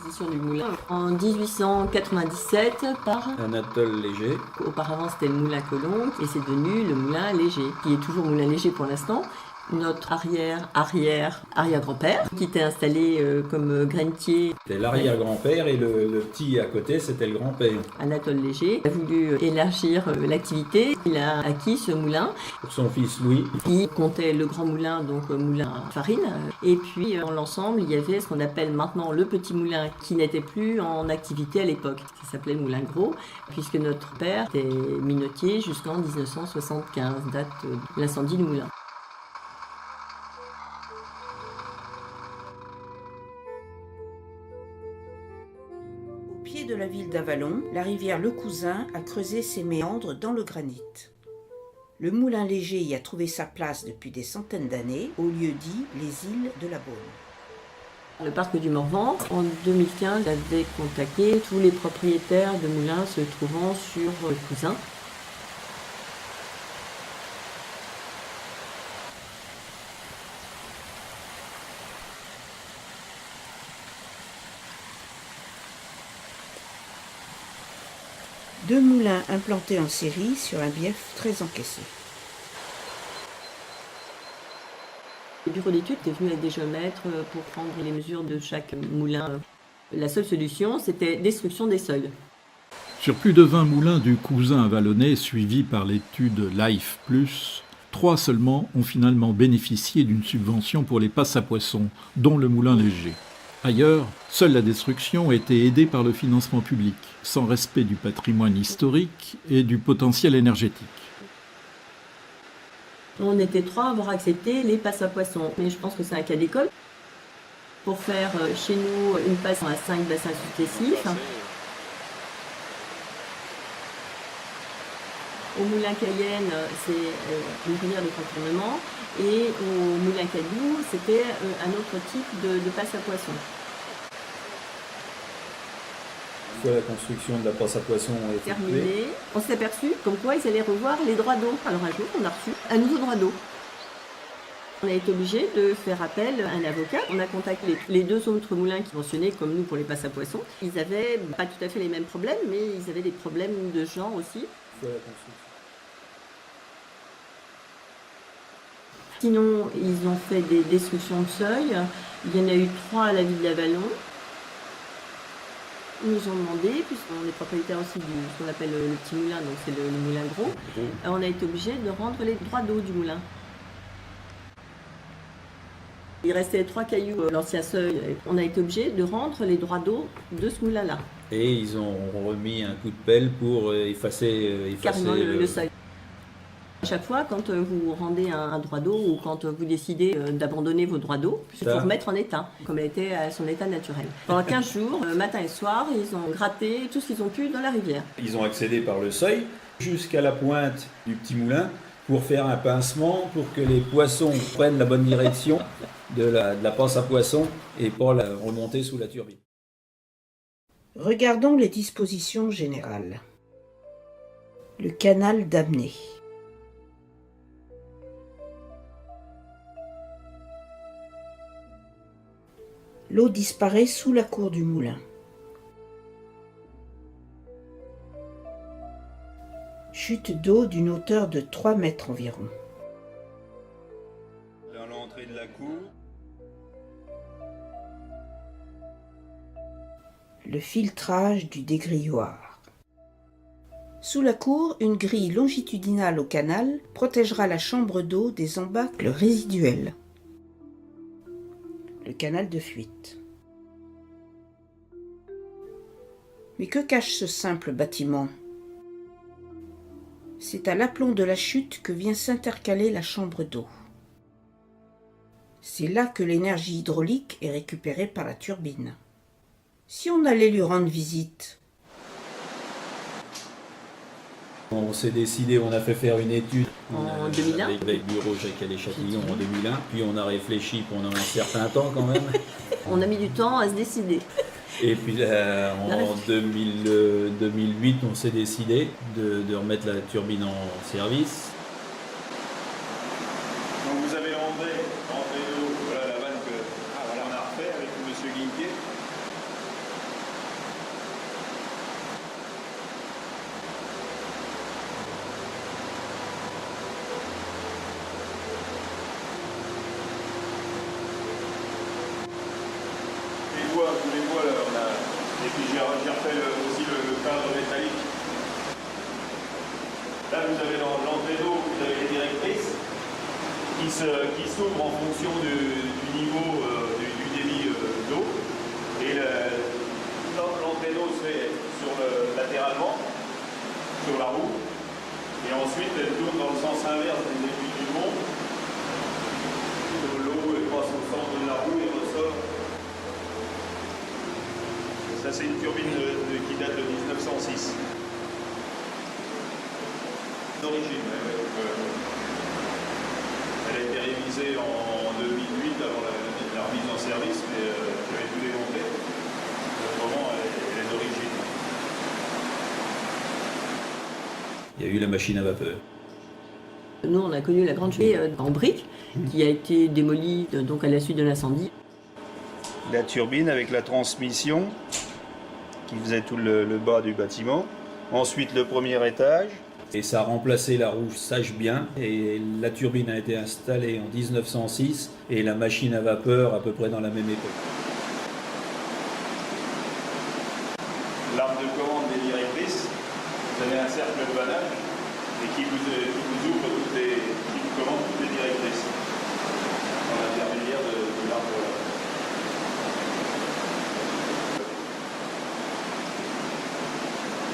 l'acquisition du moulin en 1897 par... Anatole Léger. Auparavant, c'était le moulin Colomb et c'est devenu le moulin Léger, qui est toujours moulin Léger pour l'instant. Notre arrière-grand-père, qui était installé comme grainetier. C'était l'arrière-grand-père et le petit à côté, c'était le grand-père. Anatole Léger a voulu élargir l'activité. Il a acquis ce moulin. Pour son fils Louis. Qui comptait le grand moulin, donc moulin à farine. Et puis, dans l'ensemble, il y avait ce qu'on appelle maintenant le petit moulin, qui n'était plus en activité à l'époque. Ça s'appelait le moulin gros, puisque notre père était minotier jusqu'en 1975, date de l'incendie du moulin. Au pied de la ville d'Avallon, la rivière Le Cousin a creusé ses méandres dans le granit. Le moulin Léger y a trouvé sa place depuis des centaines d'années, au lieu dit les îles de la Beaune. Le parc du Morvan, en 2015, avait contacté tous les propriétaires de moulins se trouvant sur Le Cousin. Deux moulins implantés en série sur un bief très encaissé. Le bureau d'études est venu avec des géomètres pour prendre les mesures de chaque moulin. La seule solution, c'était destruction des seuils. Sur plus de 20 moulins du Cousin vallonnais suivis par l'étude Life+, 3 seulement ont finalement bénéficié d'une subvention pour les passes à poissons, dont le moulin Léger. Ailleurs, seule la destruction était aidée par le financement public, sans respect du patrimoine historique et du potentiel énergétique. On était 3 à avoir accepté les passes à poissons, mais je pense que c'est un cas d'école. Pour faire chez nous une passe à 5 bassins successifs, au moulin Cayenne, c'est une rivière de contournement, et au moulin Cadou, c'était un autre type de passe à poissons. Une fois la construction de la passe à poissons terminée, on s'est aperçu comme quoi ils allaient revoir les droits d'eau. Alors un jour, on a reçu un nouveau droit d'eau. On a été obligé de faire appel à un avocat. On a contacté les 2 autres moulins qui mentionnaient, comme nous pour les passes à poissons. Ils avaient pas tout à fait les mêmes problèmes, mais ils avaient des problèmes de genre aussi. Sinon, ils ont fait des destructions de seuil. Il y en a eu 3 à la ville d'Avallon. Ils nous ont demandé, puisqu'on est propriétaire aussi de ce qu'on appelle le petit moulin, donc c'est le moulin gros, on a été obligé de rendre les droits d'eau du moulin. Il restait 3 cailloux, l'ancien seuil, on a été obligé de rendre les droits d'eau de ce moulin-là. Et ils ont remis un coup de pelle pour effacer carrément le seuil. À chaque fois, quand vous rendez un droit d'eau ou quand vous décidez d'abandonner vos droits d'eau, il faut remettre en état, comme elle était à son état naturel. Pendant 15 jours, matin et soir, ils ont gratté tout ce qu'ils ont pu dans la rivière. Ils ont accédé par le seuil jusqu'à la pointe du petit moulin pour faire un pincement pour que les poissons prennent la bonne direction de la passe à poissons et pas la remonter sous la turbine. Regardons les dispositions générales. Le canal d'Amné. L'eau disparaît sous la cour du moulin. Chute d'eau d'une hauteur de 3 mètres environ. Dans l'entrée de la cour. Le filtrage du dégrilloir. Sous la cour, une grille longitudinale au canal protégera la chambre d'eau des embâcles résiduels. Le canal de fuite. Mais que cache ce simple bâtiment ? C'est à l'aplomb de la chute que vient s'intercaler la chambre d'eau. C'est là que l'énergie hydraulique est récupérée par la turbine. Si on allait lui rendre visite, On s'est décidé, on a fait faire une étude en 2001 avec le bureau Jacques Châtillon en 2001, puis on a réfléchi pendant un certain temps quand même. On a mis du temps à se décider. Et puis en 2008, on s'est décidé de remettre la turbine en service. Donc vous avez rentré l'eau, voilà la vanne que on a refait avec M. Guinquier. voit, là, et puis j'ai refait aussi le cadre métallique. Là, vous avez dans l'entrée d'eau, vous avez les directrices qui s'ouvrent en fonction du niveau du débit d'eau. Et l'entrée d'eau se fait latéralement, sur la roue. Et ensuite, elle tourne dans le sens inverse des aiguilles du monde. L'eau passe au centre de la roue et ressort. Ça, c'est une turbine qui date de 1906. D'origine, elle a été révisée en 2008 avant la remise en service, mais j'avais dû démonter. Autrement, elle est d'origine. Il y a eu la machine à vapeur. Nous, on a connu la grande turbine en briques qui a été démolie donc à la suite de l'incendie. La turbine avec la transmission qui faisait tout le bas du bâtiment. Ensuite, le premier étage. Et ça a remplacé la roue Sage Bien. Et la turbine a été installée en 1906 et la machine à vapeur à peu près dans la même époque. L'arme de commande des directrices, vous avez un cercle de vannage et qui vous ouvre qui vous commande toutes les directrices dans l'intermédiaire de l'arme.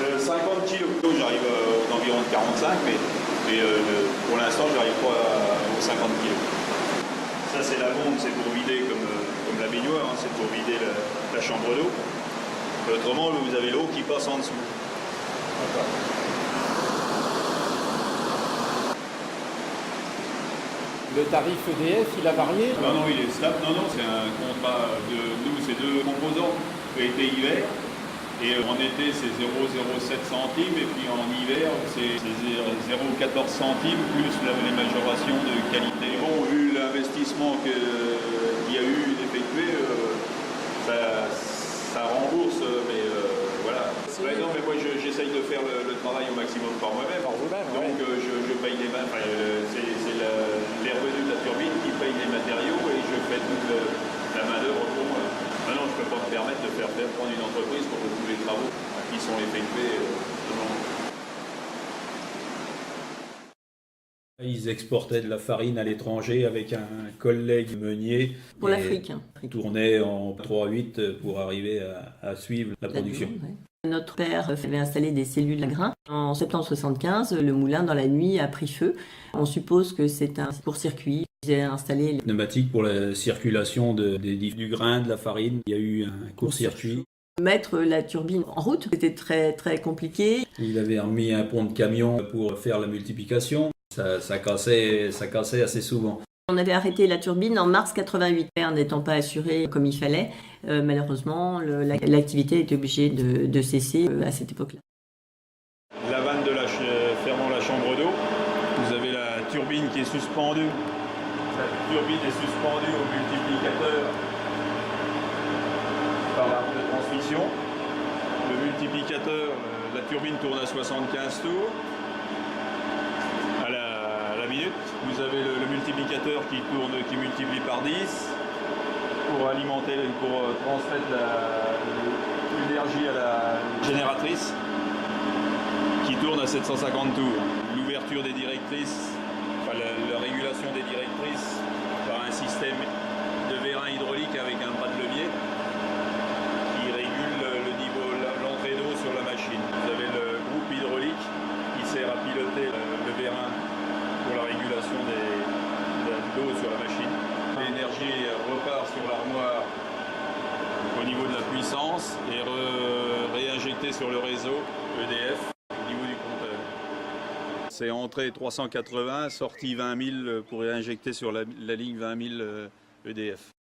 50 kg, j'arrive aux environs de 45, mais pour l'instant, j'arrive pas aux 50 kg. Ça, c'est la bombe, c'est pour vider comme la baignoire, hein, c'est pour vider la chambre d'eau. Autrement, vous avez l'eau qui passe en dessous. Le tarif EDF, il a varié? Non, il est stable. Non, c'est un contrat de nous, c'est 2 composants, été hiver. Et en été, c'est 0,07 centimes, et puis en hiver, c'est 0,14 centimes, plus les majorations de qualité. Bon, vu l'investissement qu'il y a eu effectué, ça rembourse, mais voilà. Ouais, non, mais moi, j'essaye de faire le travail au maximum par moi-même. Donc, je paye les mains, c'est les revenus de la turbine qui payent les matériaux, et je fais toute la main-d'œuvre pour moi. Maintenant, je ne peux pas me permettre de faire prendre une entreprise pour tous les travaux qui sont effectués. Ils exportaient de la farine à l'étranger avec un collègue meunier. Pour l'Afrique. Ils tournaient en 3-8 pour arriver à suivre la production. Notre père avait installé des cellules à grains. En septembre 1975, le moulin, dans la nuit, a pris feu. On suppose que c'est un court-circuit. Ils avaient installé les pneumatiques pour la circulation du grain, de la farine. Il y a eu un court-circuit. Mettre la turbine en route, c'était très, très compliqué. Il avait remis un pont de camion pour faire la multiplication. Ça cassait assez souvent. On avait arrêté la turbine en mars 88, n'étant pas assuré comme il fallait. Malheureusement, l'activité a été obligée de cesser à cette époque-là. La vanne fermant la chambre d'eau, vous avez la turbine qui est suspendue. Cette turbine est suspendue au multiplicateur par l'arme de transmission. Le multiplicateur, la turbine tourne à 75 tours à la minute. Vous avez le multiplicateur qui multiplie par 10 pour transmettre l'énergie à la génératrice qui tourne à 750 tours. L'ouverture des directrices, la régulation des directrices par un système de vérin hydraulique avec un bras de levier qui régule le niveau, l'entrée d'eau sur la machine. Vous avez le groupe hydraulique qui sert à piloter le vérin pour la régulation de l'eau sur la machine. L'énergie repart sur l'armoire au niveau de la puissance et réinjectée sur le réseau EDF au niveau du compteur. C'est entrée 380, sortie 20 000 pour réinjecter sur la ligne 20 000 EDF.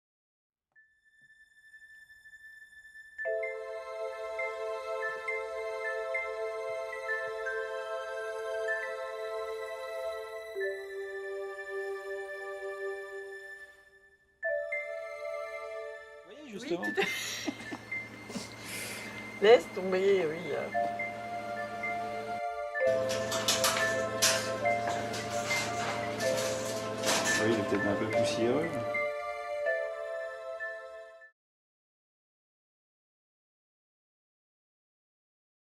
Justement. Oui, laisse tomber, oui. Oui, il est peut-être un peu poussiéreux.